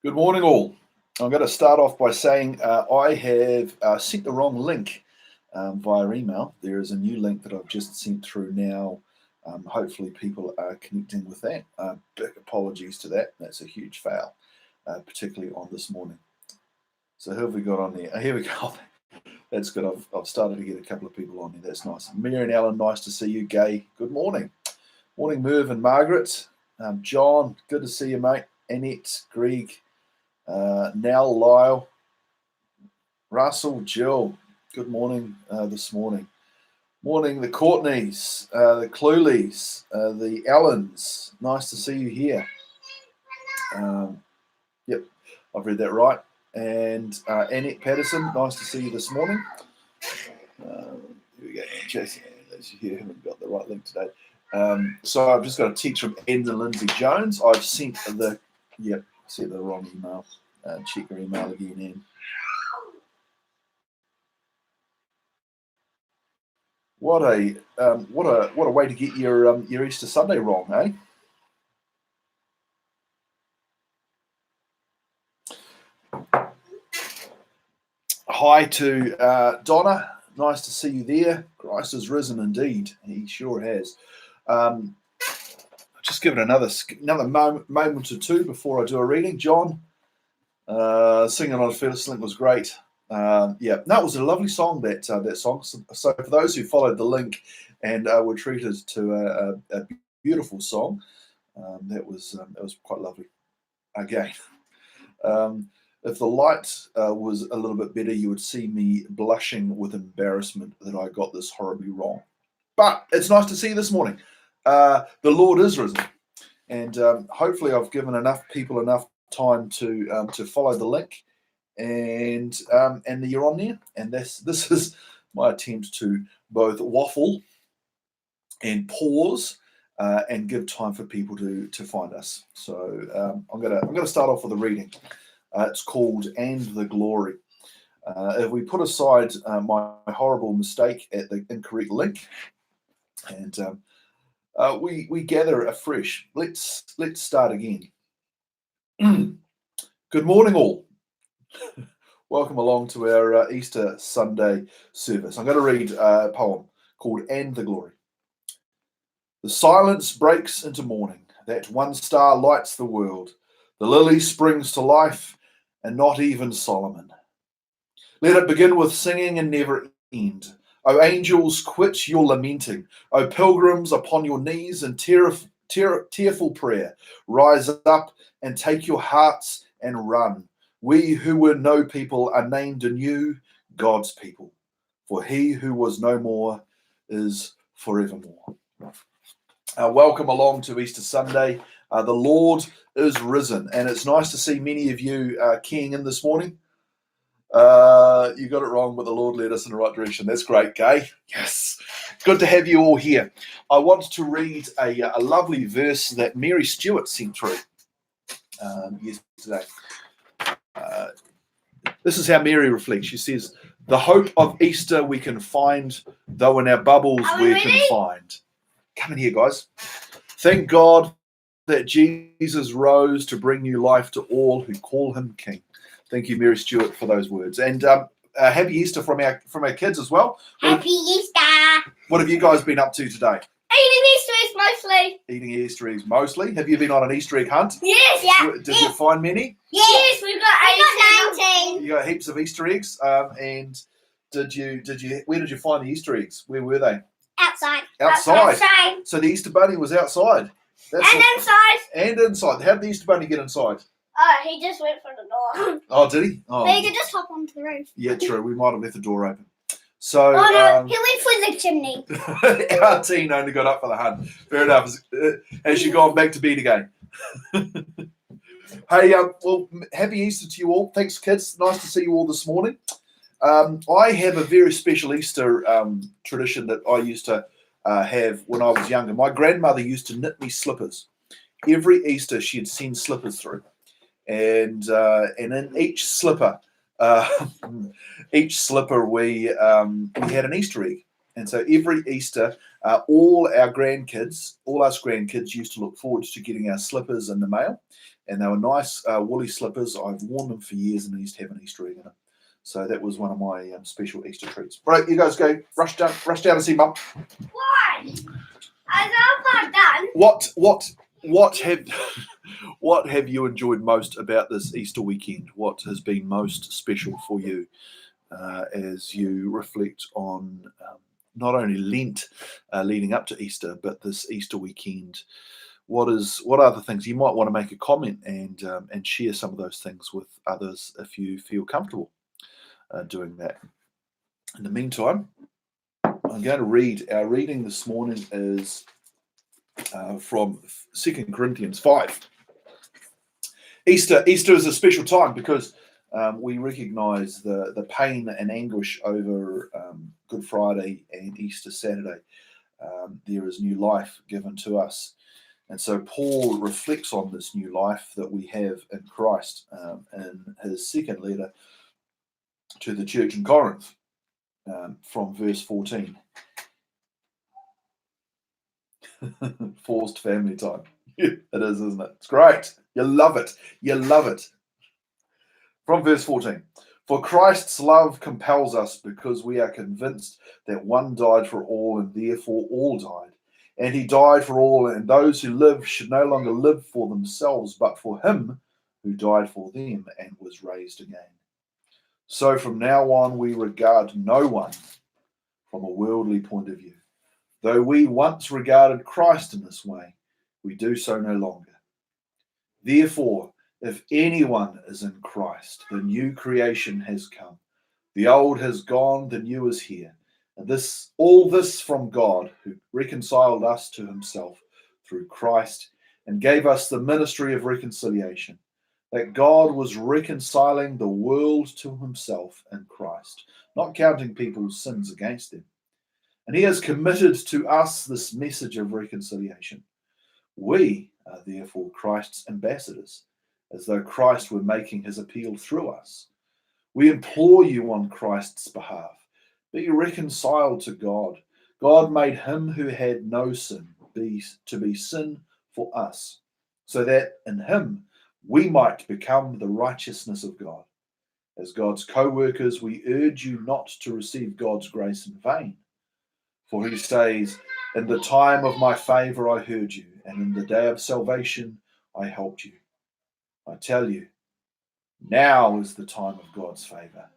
Good morning, all. I'm going to start off by saying I have sent the wrong link via email. There is a new link that I've just sent through now. Hopefully, people are connecting with that. Big apologies to that. That's a huge fail, particularly on this morning. So, who have we got on there? Here we go. That's good. I've started to get a couple of people on there. That's nice. Mary and Alan, nice to see you. Gay, good morning. Morning, Merv and Margaret. John, good to see you, mate. Annette, Greg. Nell, Lyle, Russell, Jill, good morning this morning. Morning, the Courtneys, the Cluleys, the Allens, nice to see you here. Yep, I've read that right. And Annette Patterson, nice to see you this morning. Here we go, Jason, as you hear, haven't got the right link today. So I've just got a text from Ed and Lindsay Jones. I've sent the wrong email. Check your email again, Anne. What a way to get your Easter Sunday wrong, eh? Hi to Donna. Nice to see you there. Christ has risen indeed. He sure has. Just give it another moment or two before I do a reading. John, singing on First Link was great. It was a lovely song, that song. So for those who followed the link and were treated to a beautiful song, that was quite lovely. Again, if the light was a little bit better, you would see me blushing with embarrassment that I got this horribly wrong. But it's nice to see you this morning. The Lord is risen, and hopefully I've given enough people enough time to follow the link, and you're on there. And this is my attempt to both waffle and pause and give time for people to find us. So I'm gonna start off with a reading. It's called "And the Glory." If we put aside my horrible mistake at the incorrect link, and we gather afresh. Let's start again. Good morning, all. Welcome along to our Easter Sunday service. I'm going to read a poem called "And the Glory." The silence breaks into morning. That one star lights the world. The lily springs to life, and not even Solomon. Let it begin with singing and never end. O angels, quit your lamenting. O pilgrims, upon your knees in tearful prayer, rise up and take your hearts and run. We who were no people are named anew God's people, for he who was no more is forevermore. Welcome along to Easter Sunday. The Lord is risen, and it's nice to see many of you keying in this morning. You got it wrong, but the Lord led us in the right direction. That's great, Gay. Yes. Good to have you all here. I want to read a lovely verse that Mary Stewart sent through yesterday. This is how Mary reflects. She says, "The hope of Easter we can find, though in our bubbles we're confined." Come in here, guys. Thank God that Jesus rose to bring new life to all who call him King. Thank you, Mary Stewart, for those words. And happy Easter from our kids as well. Happy Easter! What have you guys been up to today? Eating Easter eggs mostly. Eating Easter eggs mostly. Have you been on an Easter egg hunt? Yes. Yeah. Did you find many? Yes, we got 19. You got heaps of Easter eggs. And did you? Where did you find the Easter eggs? Where were they? Outside. So the Easter bunny was outside. Inside. Inside. How did the Easter bunny get inside? Oh, he just went for the door. Oh, did he? Oh. But he could just hop onto the roof. Yeah, true. We might have left the door open. So, no, he went for the chimney. Our teen only got up for the hunt. Fair enough. Has you gone back to bed again? Hey, well, happy Easter to you all. Thanks, kids. Nice to see you all this morning. I have a very special Easter tradition that I used to have when I was younger. My grandmother used to knit me slippers. Every Easter, she'd send slippers through. And in each slipper, we had an Easter egg. And so every Easter, all us grandkids used to look forward to getting our slippers in the mail. And they were nice woolly slippers. I've worn them for years and they used to have an Easter egg in them. So that was one of my special Easter treats. Right, you guys go. Rush down and see Mum. Why? I'm not done. What have you enjoyed most about this Easter weekend? What has been most special for you as you reflect on not only Lent leading up to Easter, but this Easter weekend? What are the things you might want to make a comment and share some of those things with others if you feel comfortable doing that. In the meantime, I'm going to read. Our reading this morning is from 2 Corinthians 5. Easter is a special time because we recognise the pain and anguish over Good Friday and Easter Saturday. There is new life given to us. And so Paul reflects on this new life that we have in Christ in his second letter to the church in Corinth from verse 14. Forced family time. It is, isn't it? It's great. You love it. You love it. From verse 14. For Christ's love compels us because we are convinced that one died for all and therefore all died. And he died for all, and those who live should no longer live for themselves, but for him who died for them and was raised again. So from now on, we regard no one from a worldly point of view. Though we once regarded Christ in this way, we do so no longer. Therefore, if anyone is in Christ, the new creation has come. The old has gone, the new is here. And all this from God, who reconciled us to himself through Christ and gave us the ministry of reconciliation, that God was reconciling the world to himself in Christ, not counting people's sins against them. And he has committed to us this message of reconciliation. We are therefore Christ's ambassadors, as though Christ were making his appeal through us. We implore you on Christ's behalf, be reconciled to God. God made him who had no sin to be sin for us, so that in him we might become the righteousness of God. As God's co-workers, we urge you not to receive God's grace in vain. For he says, in the time of my favor I heard you, and in the day of salvation I helped you. I tell you, now is the time of God's favor.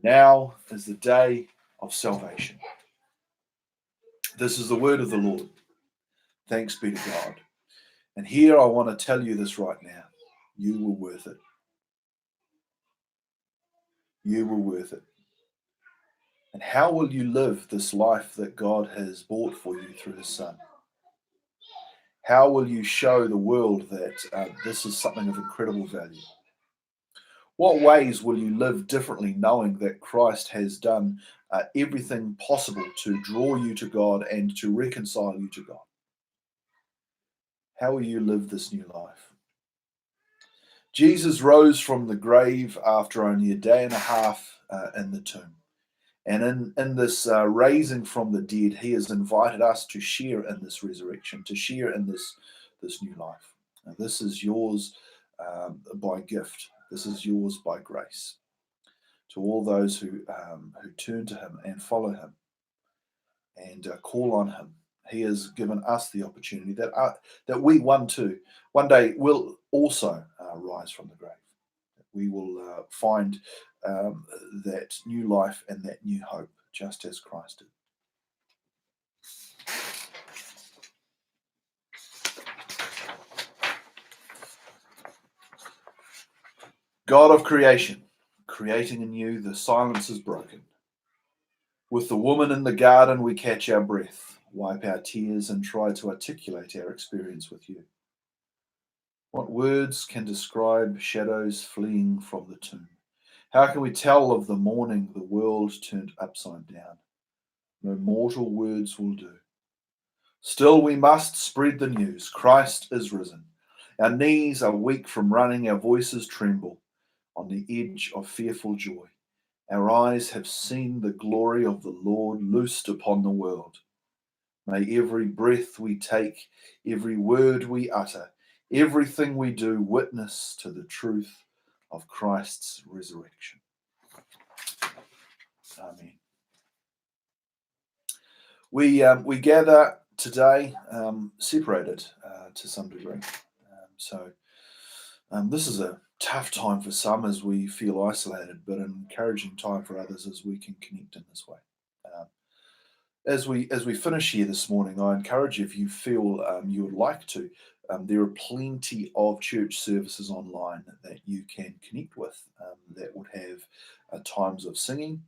Now is the day of salvation. This is the word of the Lord. Thanks be to God. And here I want to tell you this right now. You were worth it. You were worth it. And how will you live this life that God has bought for you through his Son? How will you show the world that this is something of incredible value? What ways will you live differently knowing that Christ has done everything possible to draw you to God and to reconcile you to God? How will you live this new life? Jesus rose from the grave after only a day and a half in the tomb. And in this raising from the dead, he has invited us to share in this resurrection, to share in this new life. Now, this is yours by gift. This is yours by grace. To all those who turn to him and follow him and call on him, he has given us the opportunity that we one day will also rise from the grave. We will find that new life and that new hope, just as Christ did. God of creation, creating anew, the silence is broken. With the woman in the garden, we catch our breath, wipe our tears, and try to articulate our experience with you. What words can describe shadows fleeing from the tomb? How can we tell of the morning the world turned upside down? No mortal words will do. Still we must spread the news. Christ is risen. Our knees are weak from running, our voices tremble on the edge of fearful joy. Our eyes have seen the glory of the Lord loosed upon the world. May every breath we take, every word we utter, everything we do witness to the truth of Christ's resurrection. Amen. We gather today separated to some degree. This is a tough time for some as we feel isolated, but an encouraging time for others as we can connect in this way. As we finish here this morning, I encourage you, if you feel you would like to, there are plenty of church services online that you can connect with that would have times of singing.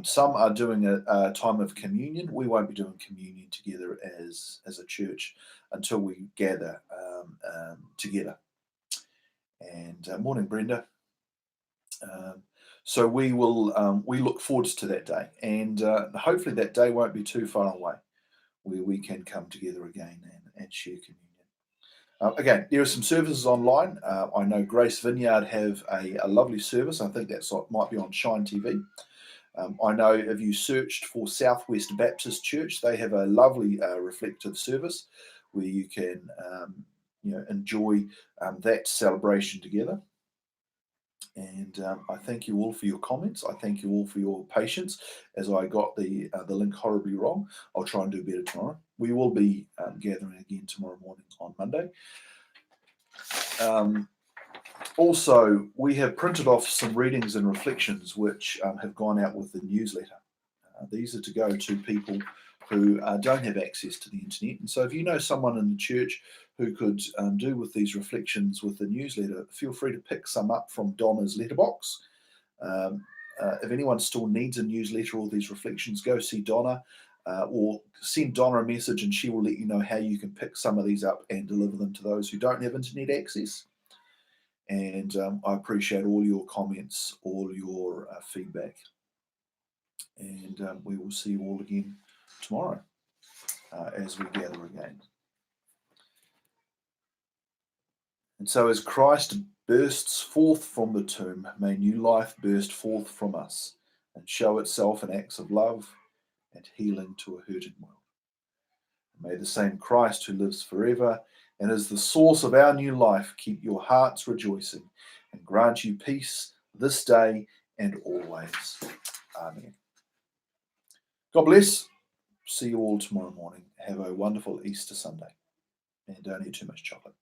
Some are doing a time of communion. We won't be doing communion together as a church until we gather together. And morning, Brenda. So we will we look forward to that day, and hopefully that day won't be too far away, where we can come together again and share communion. Again, there are some services online. I know Grace Vineyard have a lovely service. I think that might be on Shine TV. I know if you searched for Southwest Baptist Church, they have a lovely reflective service where you can enjoy that celebration together. And I thank you all for your comments. I thank you all for your patience as I got the link horribly wrong. I'll try and do better tomorrow. We will be gathering again tomorrow morning on Monday. Also, we have printed off some readings and reflections which have gone out with the newsletter. These are to go to people who don't have access to the internet. And so if you know someone in the church who could do with these reflections with the newsletter, feel free to pick some up from Donna's letterbox. If anyone still needs a newsletter or these reflections, go see Donna or send Donna a message and she will let you know how you can pick some of these up and deliver them to those who don't have internet access. And I appreciate all your comments, all your feedback. And we will see you all again tomorrow as we gather again. And so as Christ bursts forth from the tomb, may new life burst forth from us and show itself in acts of love and healing to a hurting world. And may the same Christ who lives forever and is the source of our new life keep your hearts rejoicing and grant you peace this day and always. Amen. God bless. See you all tomorrow morning. Have a wonderful Easter Sunday. And don't eat too much chocolate.